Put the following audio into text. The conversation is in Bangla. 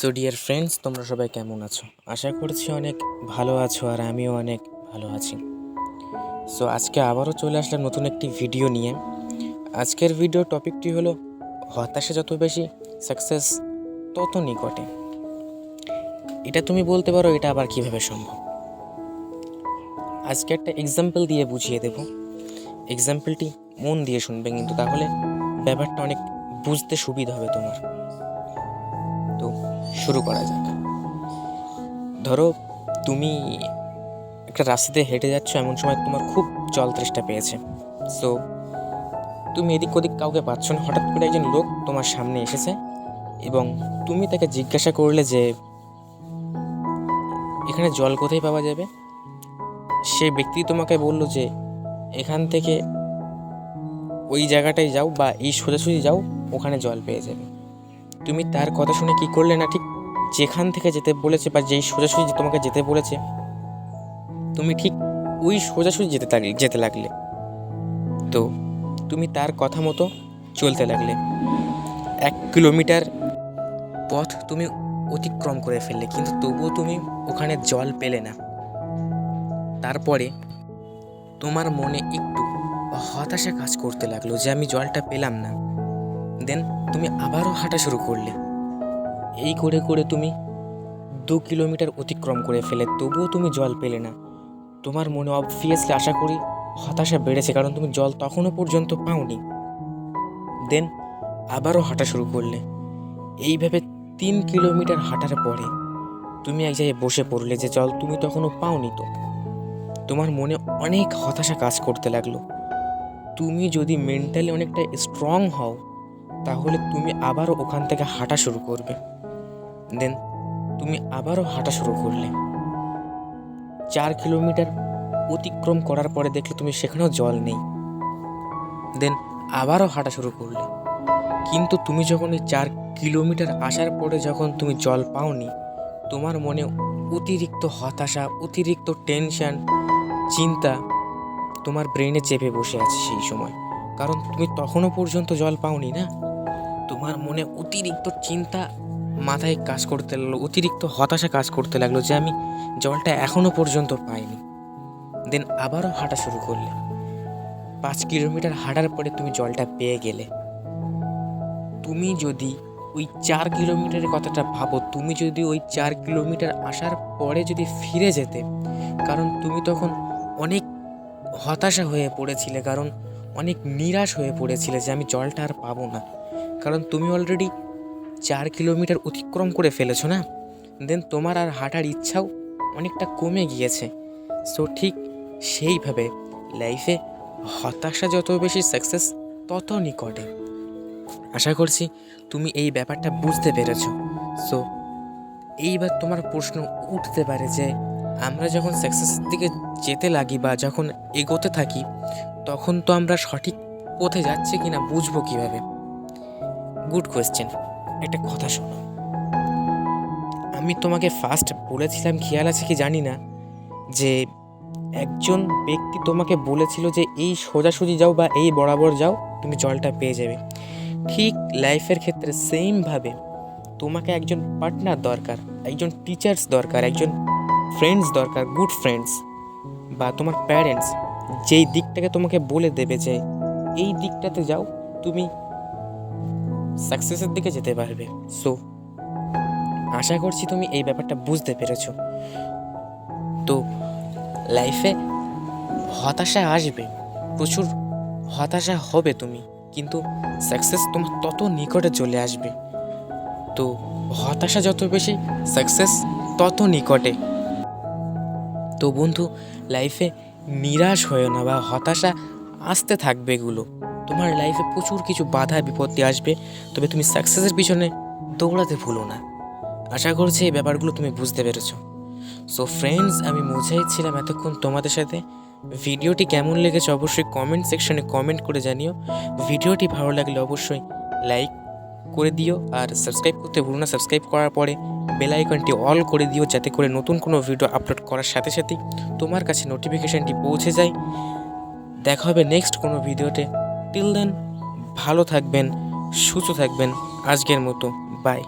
সো ডিয়ার ফ্রেন্ডস, তোমরা সবাই কেমন আছো? আশা করছি অনেক ভালো আছো, আর আমিও অনেক ভালো আছি। সো আজকে আবারও চলে আসলাম নতুন একটি ভিডিও নিয়ে। আজকের ভিডিও টপিকটি হলো হতাশা যত বেশি, সাকসেস তত নিকটে। এটা তুমি বলতে পারো, এটা আবার কিভাবে সম্ভব? আজকে একটা এক্সাম্পল দিয়ে বুঝিয়ে দেব। এক্সাম্পলটি মন দিয়ে শুনবে, কিন্তু তাহলে ব্যাপারটা অনেক বুঝতে সুবিধা হবে তোমার। তো শুরু করা যাক। ধরো তুমি একটা রাস্তাতে হেঁটে যাচ্ছ, এমন সময় তোমার খুব জল তেষ্টা পেয়েছে। সো তুমি এদিক ওদিক কাউকে পাচ্ছ না, হঠাৎ করে একজন লোক তোমার সামনে এসেছে এবং তুমি তাকে জিজ্ঞাসা করলে যে এখানে জল কোথায় পাওয়া যাবে। সে ব্যক্তি তোমাকে বলল যে এখান থেকে ওই জায়গাটায় যাও বা এই সোজাসুজি যাও, ওখানে জল পেয়ে যাবে। তুমি তার কথা শুনে কি করলে না, ঠিক যেখান থেকে যেতে বলেছে বা যেই সোজাসুজি তোমাকে যেতে বলেছে, তুমি ঠিক ওই সোজাসুজি যেতে লাগলে। তো তুমি তার কথা মতো চলতে লাগলে। 1 কিলোমিটার পথ তুমি অতিক্রম করে ফেললে, কিন্তু তবুও তুমি ওখানে জল পেলে না। তারপরে তোমার মনে একটু হতাশা কাজ করতে লাগলো যে আমি জলটা পেলাম না। দেন তুমি আবারও হাঁটা শুরু করলে। এই করে করে তুমি 2 কিলোমিটার অতিক্রম করে ফেলে, তবুও তুমি জল পেলে না। তোমার মনে অবভিয়াসলি আশা করি হতাশা বেড়েছে, কারণ তুমি জল তখনও পর্যন্ত পাওনি। দেন আবারও হাঁটা শুরু করলে। এইভাবে 3 কিলোমিটার হাঁটার পরে তুমি এক জায়গায় বসে পড়লে যে জল তুমি তখনও পাওনি। তো তোমার মনে অনেক হতাশা কাজ করতে লাগলো। তুমি যদি মেন্টালি অনেকটা স্ট্রং হও, তাহলে তুমি আবারও ওখান থেকে হাঁটা শুরু করবে। দেন তুমি আবারও হাঁটা শুরু করলে। 4 কিলোমিটার অতিক্রম করার পরে দেখলে তুমি সেখানেও জল নেই। দেন আবারও হাঁটা শুরু করলে। কিন্তু তুমি যখন এই 4 কিলোমিটার আসার পরে যখন তুমি জল পাওনি, তোমার মনে অতিরিক্ত হতাশা, অতিরিক্ত টেনশন, চিন্তা তোমার ব্রেনে চেপে বসে আছে সেই সময়, কারণ তুমি তখনও পর্যন্ত জল পাওনি না। তোমার মনে অতিরিক্ত চিন্তা মাথায় কাজ করতে লাগলো, অতিরিক্ত হতাশা কাজ করতে লাগলো যে আমি জলটা এখনও পর্যন্ত পাইনি। দেন আবারও হাঁটা শুরু করলে। 5 কিলোমিটার হাঁটার পরে তুমি জলটা পেয়ে গেলে। তুমি যদি ওই 4 কিলোমিটারের কথাটা ভাবো, তুমি যদি ওই 4 কিলোমিটার আসার পরে যদি ফিরে যেতে, কারণ তুমি তখন অনেক হতাশা হয়ে পড়েছিলে, কারণ অনেক নিরাশ হয়ে পড়েছিলে যে আমি জলটা আর পাবো না, কারণ তুমি অলরেডি 4 কিলোমিটার অতিক্রম করে ফেলেছো না। দেন তোমার আর হাঁটার ইচ্ছাও অনেকটা কমে গিয়েছে। সো ঠিক সেইভাবে লাইফে হতাশা যত বেশি, সাকসেস তত নিকটে। আশা করছি তুমি এই ব্যাপারটা বুঝতে পেরেছো। সো এইবার তোমার প্রশ্ন উঠতে পারে যে আমরা যখন সাকসেসের দিকে যেতে লাগি বা যখন এগোতে থাকি, তখন তো আমরা সঠিক পথে যাচ্ছি কিনা বুঝবো কিভাবে? Good question. একটা কথা শোনো, আমি তোমাকে ফার্স্ট বলেছিলাম, খেয়াল আছে কি জানি না, যে একজন ব্যক্তি তোমাকে বলেছিল যে এই সোজাসুজি যাও বা এই বরাবর যাও, তুমি জলটা পেয়ে যাবে। ঠিক লাইফের ক্ষেত্রে সেমভাবে তোমাকে একজন পার্টনার দরকার, একজন টিচার্স দরকার, একজন ফ্রেন্ডস দরকার, গুড ফ্রেন্ডস বা তোমার প্যারেন্টস, যেই দিকটাকে তোমাকে বলে দেবে যে এই দিকটাতে যাও, তুমি সাকসেসের দিকে যেতে পারবে। সো আশা করছি তুমি এই ব্যাপারটা বুঝতে পেরেছো। তো লাইফে হতাশা আসবে, প্রচুর হতাশা হবে তুমি, কিন্তু সাকসেস তোমার তত নিকটে চলে আসবে। তো হতাশা যত বেশি, সাকসেস তত নিকটে। তো বন্ধু, লাইফে নিরাশ হয়েও না বা হতাশা আসতে থাকবে, এগুলো তোমার লাইফে প্রচুর কিছু বাধা বিপত্তি আসবে, তবে তুমি সাকসেসের পিছনে দৌড়াতে ভুলো না। আশা করছি এই ব্যাপারগুলো তুমি বুঝতে পেরেছো। সো ফ্রেন্ডস, আমি মুজাহিদ ছিলাম এতক্ষণ তোমাদের সাথে। ভিডিওটি কেমন লেগেছে অবশ্যই কমেন্ট সেকশনে কমেন্ট করে জানিও। ভিডিওটি ভালো লাগলে অবশ্যই লাইক করে দিও, আর সাবস্ক্রাইব করতে ভুলো না। সাবস্ক্রাইব করার পরে বেল আইকনটি অল করে দিও, যাতে করে নতুন কোনো ভিডিও আপলোড করার সাথে সাথেই তোমার কাছে নোটিফিকেশানটি পৌঁছে যায়। দেখা হবে নেক্সট কোনো ভিডিওতে। টিল দেন ভালো থাকবেন, সুস্থ থাকবেন। আজকের মতো বাই।